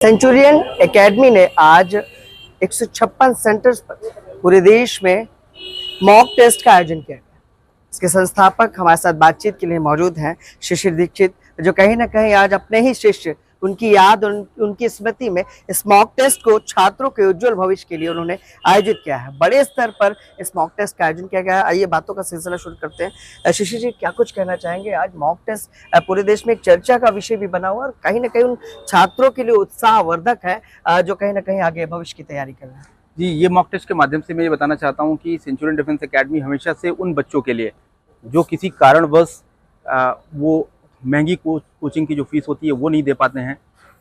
Centurion academy ने आज 156 centres पर पूरे देश में मॉक टेस्ट का आयोजन किया गया। इसके संस्थापक हमारे साथ बातचीत के लिए मौजूद हैं शिशिर दीक्षित, जो कहीं ना कहीं आज अपने ही शिष्य उनकी याद और उनकी स्मृति में इस मॉक टेस्ट को छात्रों के उज्जवल भविष्य के लिए उन्होंने आयोजित किया है। बड़े स्तर पर इस मॉक टेस्ट का आयोजन किया गया है। आइए बातों का सिलसिला शुरू करते हैं। शिशिर जी, क्या कुछ कहना चाहेंगे? आज मॉक टेस्ट पूरे देश में एक चर्चा का विषय भी बना हुआ और कहीं ना कहीं उन छात्रों के लिए उत्साहवर्धक है जो कहीं ना कहीं आगे भविष्य की तैयारी कर रहे हैं। जी, ये मॉक टेस्ट के माध्यम से मैं ये बताना चाहता हूँ कि सेंचुरियन डिफेंस एकेडमी हमेशा से उन बच्चों के लिए जो किसी कारणवश वो महंगी कोचिंग की जो फीस होती है वो नहीं दे पाते हैं,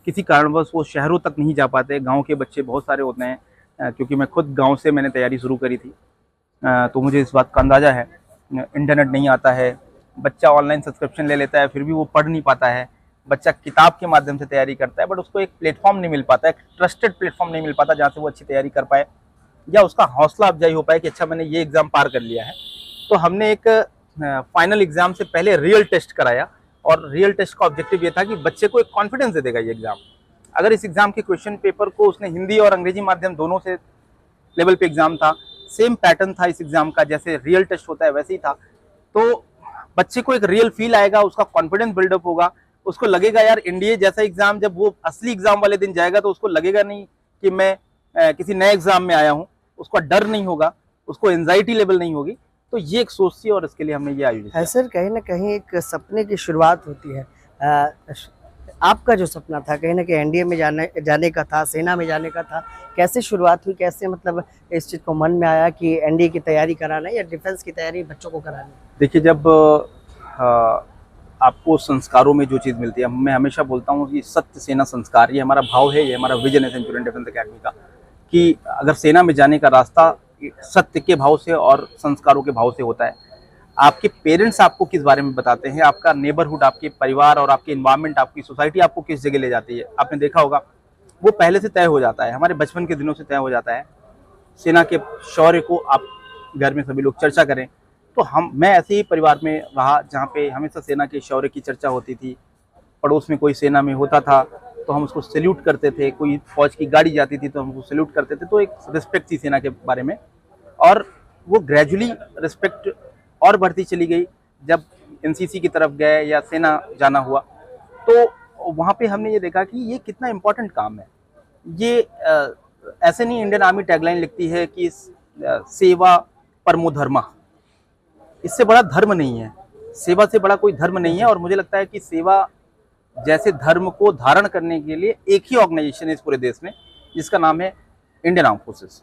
किसी कारणवश वो शहरों तक नहीं जा पाते। गांव के बच्चे बहुत सारे होते हैं, क्योंकि मैं खुद गांव से मैंने तैयारी शुरू करी थी, तो मुझे इस बात का अंदाज़ा है। इंटरनेट नहीं आता है, बच्चा ऑनलाइन सब्सक्रिप्शन ले लेता है, फिर भी वो पढ़ नहीं पाता है। बच्चा किताब के माध्यम से तैयारी करता है, बट उसको एक प्लेटफॉर्म नहीं मिल पाता, एक ट्रस्टेड प्लेटफॉर्म नहीं मिल पाता जहाँ से वो अच्छी तैयारी कर पाए या उसका हौसला अफजाई हो पाए कि अच्छा मैंने ये एग्ज़ाम पार कर लिया है। तो हमने एक फाइनल एग्ज़ाम से पहले रियल टेस्ट कराया, और रियल टेस्ट का ऑब्जेक्टिव ये था कि बच्चे को एक कॉन्फिडेंस दे देगा ये एग्ज़ाम। अगर इस एग्ज़ाम के क्वेश्चन पेपर को उसने हिंदी और अंग्रेजी माध्यम दोनों से लेवल पे एग्ज़ाम था, सेम पैटर्न था इस एग्ज़ाम का, जैसे रियल टेस्ट होता है वैसे ही था, तो बच्चे को एक रियल फील आएगा, उसका कॉन्फिडेंस बिल्डअप होगा, उसको लगेगा यार एनडीए जैसा एग्ज़ाम जब वो असली एग्ज़ाम वाले दिन जाएगा तो उसको लगेगा नहीं कि मैं किसी नए एग्ज़ाम में आया हूँ, उसका डर नहीं होगा, उसको एंजाइटी लेवल नहीं होगी। तो ये एक सोच थी और इसके लिए हमने ये आयोजित किया। सर, कहीं ना कहीं एक सपने की शुरुआत होती है। आपका जो सपना था कहीं ना कहीं एनडीए में जाने का था, सेना में जाने का था। कैसे शुरुआत हुई, कैसे मतलब इस चीज़ को मन में आया कि एनडीए की तैयारी कराना है या डिफेंस की तैयारी बच्चों को करानी है? देखिए, जब आपको संस्कारों में जो चीज़ मिलती है, मैं हमेशा बोलता हूँ कि सत्य सेना संस्कार, ये हमारा भाव है, ये हमारा विजन है सेंचुरियन डिफेंस एकेडमी का, कि अगर सेना में जाने का रास्ता सत्य के भाव से और संस्कारों के भाव से होता है। आपके पेरेंट्स आपको किस बारे में बताते हैं, आपका नेबरहुड, आपके परिवार और आपके इन्वायरमेंट, आपकी सोसाइटी आपको किस जगह ले जाती है, आपने देखा होगा वो पहले से तय हो जाता है, हमारे बचपन के दिनों से तय हो जाता है। सेना के शौर्य को आप घर में सभी लोग चर्चा करें, तो मैं ऐसे ही परिवार में रहा जहाँ पे हमेशा सेना के शौर्य की चर्चा होती थी। पड़ोस में कोई सेना में होता था तो हम उसको सैल्यूट करते थे, कोई फौज की गाड़ी जाती थी तो हम उसको सैल्यूट करते थे। तो एक रिस्पेक्ट थी सेना के बारे में, और वो ग्रेजुअली रिस्पेक्ट और बढ़ती चली गई। जब एनसीसी की तरफ गए या सेना जाना हुआ तो वहाँ पे हमने ये देखा कि ये कितना इम्पोर्टेंट काम है। ये ऐसे नहीं, इंडियन आर्मी टैगलाइन लिखती है कि सेवा परमो धर्मा, इससे बड़ा धर्म नहीं है, सेवा से बड़ा कोई धर्म नहीं है। और मुझे लगता है कि सेवा जैसे धर्म को धारण करने के लिए एक ही ऑर्गेनाइजेशन है इस पूरे देश में, जिसका नाम है इंडियन आर्म फोर्सेस।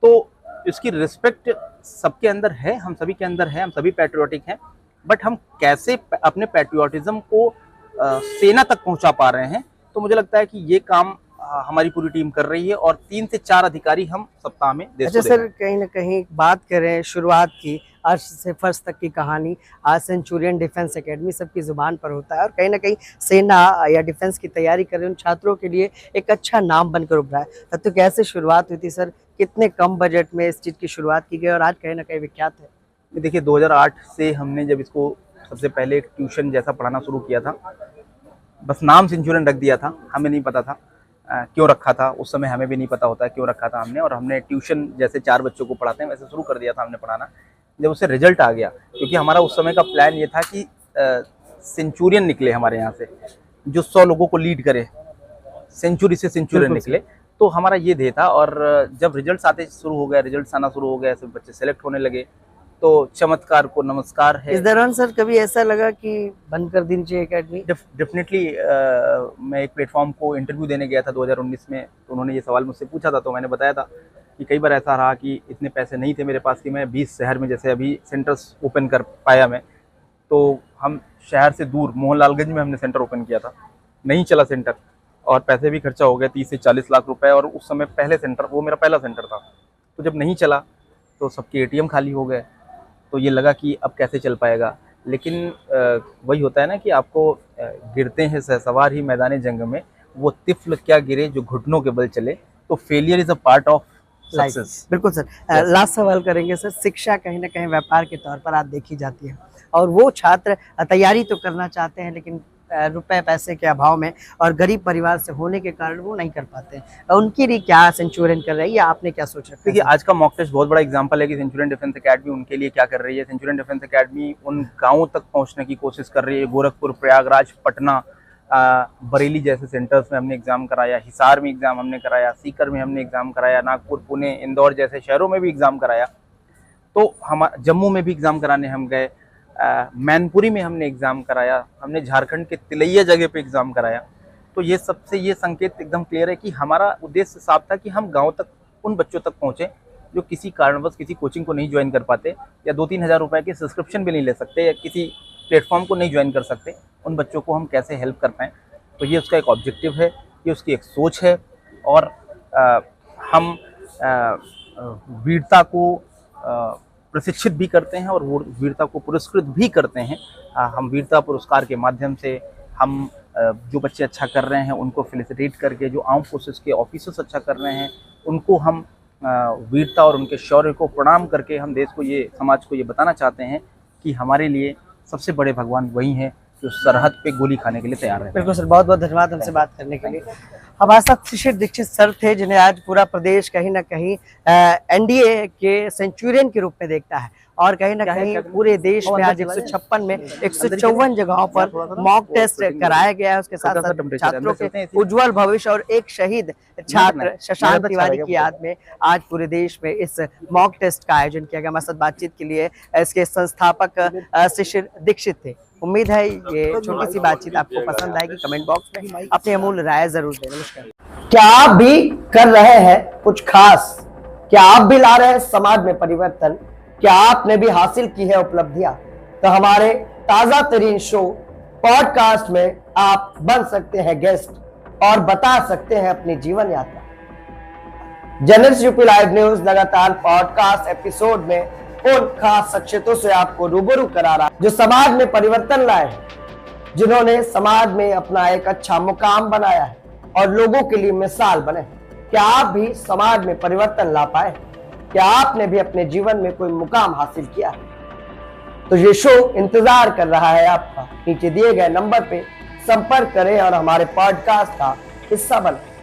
तो इसकी रिस्पेक्ट सबके अंदर है, हम सभी के अंदर है, हम सभी पैट्रियोटिक हैं, बट हम कैसे अपने पैट्रियोटिज्म को सेना तक पहुंचा पा रहे हैं। तो मुझे लगता है कि ये काम हमारी पूरी टीम कर रही है, और 3 से 4 अधिकारी हम सप्ताह में देश अच्छा सर, कहीं ना कहीं बात करें शुरुआत की, अर्श से फर्श तक की कहानी आज सेंचुरियन डिफेंस एकेडमी सबकी जुबान पर होता है, और कहीं ना कहीं सेना या डिफेंस की तैयारी कर रहे उन छात्रों के लिए एक अच्छा नाम बनकर उभरा है। तो कैसे शुरुआत हुई थी सर, कितने कम बजट में इस चीज़ की शुरुआत की गई और आज कहीं ना कहीं विख्यात है? देखिए, 2008 से हमने जब इसको सबसे पहले एक ट्यूशन जैसा पढ़ाना शुरू किया था, बस नाम सेंचुरियन रख दिया था, हमें नहीं पता था क्यों रखा था, उस समय हमें भी नहीं पता होता है क्यों रखा था हमने। और हमने ट्यूशन जैसे 4 बच्चों को पढ़ाते हैं वैसे शुरू कर दिया था हमने पढ़ाना। जब उससे रिजल्ट आ गया, क्योंकि हमारा उस समय का प्लान ये था कि सेंचुरियन निकले हमारे यहाँ से, जो 100 लोगों को लीड करे, सेंचुरी से सेंचुरियन निकले, तो हमारा ये ध्येय था। और जब रिजल्ट्स आते शुरू हो गए, रिजल्ट्स आना शुरू हो गए, सब बच्चे सेलेक्ट होने लगे, तो चमत्कार को नमस्कार है। इस दौरान सर कभी ऐसा लगा कि बंद कर देनी चाहिए एकेडमी? डेफिनेटली मैं एक प्लेटफॉर्म को इंटरव्यू देने गया था 2019 में, तो उन्होंने ये सवाल मुझसे पूछा था, तो मैंने बताया था कि कई बार ऐसा रहा कि इतने पैसे नहीं थे मेरे पास कि मैं 20 शहर में जैसे अभी सेंटर्स ओपन कर पाया मैं, तो हम शहर से दूर मोहनलालगंज में हमने सेंटर ओपन किया था, नहीं चला सेंटर, और पैसे भी खर्चा हो गए 30 से 40 लाख रुपए, और उस समय पहले सेंटर, वो मेरा पहला सेंटर था। तो जब नहीं चला तो सबके एटीएम खाली हो गए, तो ये लगा कि अब कैसे चल पाएगा। लेकिन वही होता है ना कि आपको गिरते हैं सहसवार ही मैदान जंग में, वो तिफल क्या गिरे जो घुटनों के बल चले। तो failure is a part of success. बिल्कुल सर। लास्ट सवाल करेंगे सर, शिक्षा कहीं ना कहीं व्यापार के तौर पर आज देखी जाती है, और वो छात्र तैयारी तो करना चाहते हैं लेकिन रुपए पैसे के अभाव में और गरीब परिवार से होने के कारण वो नहीं कर पाते हैं। उनके लिए क्या सेंचुरियन कर रही है, आपने क्या सोच रखा है? देखिए, आज का मॉक टेस्ट बहुत बड़ा एग्जांपल है कि सेंचुरियन डिफेंस एकेडमी उनके लिए क्या कर रही है। सेंचुरियन डिफेंस एकेडमी उन गांवों तक पहुंचने की कोशिश कर रही है। गोरखपुर, प्रयागराज, पटना, बरेली जैसे सेंटर्स में हमने एग्जाम कराया, हिसार में एग्जाम हमने कराया, सीकर में हमने एग्जाम कराया, नागपुर, पुणे, इंदौर जैसे शहरों में भी एग्जाम कराया। तो हम जम्मू में भी एग्जाम कराने हम गए, मैनपुरी में हमने एग्जाम कराया, हमने झारखंड के तिलैया जगह पे एग्जाम कराया। तो ये सबसे ये संकेत एकदम क्लियर है कि हमारा उद्देश्य साफ था कि हम गाँव तक उन बच्चों तक पहुँचे जो किसी कारणवश किसी कोचिंग को नहीं ज्वाइन कर पाते, या 2-3 हज़ार रुपए की सब्सक्रिप्शन भी नहीं ले सकते, या किसी प्लेटफॉर्म को नहीं ज्वाइन कर सकते। उन बच्चों को हम कैसे हेल्प कर पाएँ, तो ये उसका एक ऑब्जेक्टिव है, ये उसकी एक सोच है। और हम वीरता को प्रशिक्षित भी करते हैं और वो वीरता को पुरस्कृत भी करते हैं। हम वीरता पुरस्कार के माध्यम से हम जो बच्चे अच्छा कर रहे हैं उनको फेलिसिटेट करके, जो आर्म फोर्सेस के ऑफिसर्स अच्छा कर रहे हैं उनको हम वीरता और उनके शौर्य को प्रणाम करके हम देश को, ये समाज को ये बताना चाहते हैं कि हमारे लिए सबसे बड़े भगवान वही हैं जो सरहद पे गोली खाने के लिए तैयार है। बिल्कुल सर, बहुत बहुत धन्यवाद हमसे बात करने के लिए। हमारे साथ शिशिर दीक्षित सर थे, जिन्हें आज पूरा प्रदेश कहीं ना कहीं एनडीए के सेंचुरियन के रूप में देखता है और कहीं ना कहीं पूरे देश में आज 156 में 154 जगहों पर मॉक टेस्ट कराया गया है। उसके साथ साथ छात्रों के उज्जवल भविष्य और एक शहीद छात्र शशांक तिवारी की याद में आज पूरे देश में इस मॉक टेस्ट का आयोजन किया गया। हमारे साथ बातचीत के लिए इसके संस्थापक शिशिर दीक्षित थे। उम्मीद है ये छोटी सी बातचीत आपको पसंद आएगी। कमेंट बॉक्स में अपनी अमूल्य राय जरूर दें। नमस्कार। क्या आप भी कर रहे हैं कुछ खास? क्या आप भी ला रहे हैं समाज में परिवर्तन? क्या आपने भी हासिल की है उपलब्धियां? तो हमारे ताजा तरीन शो पॉडकास्ट में आप बन सकते हैं गेस्ट और बता सकते हैं अपनी जीवन यात्रा। जनरल यूपी लाइव न्यूज लगातार पॉडकास्ट एपिसोड में उन खास शख्सियतों से आपको रूबरू करा रहा है जो समाज में परिवर्तन लाए हैं, जिन्होंने समाज में अपना एक अच्छा मुकाम बनाया है और लोगों के लिए मिसाल बने। क्या आप भी समाज में परिवर्तन ला पाए? क्या आपने भी अपने जीवन में कोई मुकाम हासिल किया है? तो ये शो इंतजार कर रहा है आपका। नीचे दिए गए नंबर पे संपर्क करें और हमारे पॉडकास्ट का हिस्सा बने।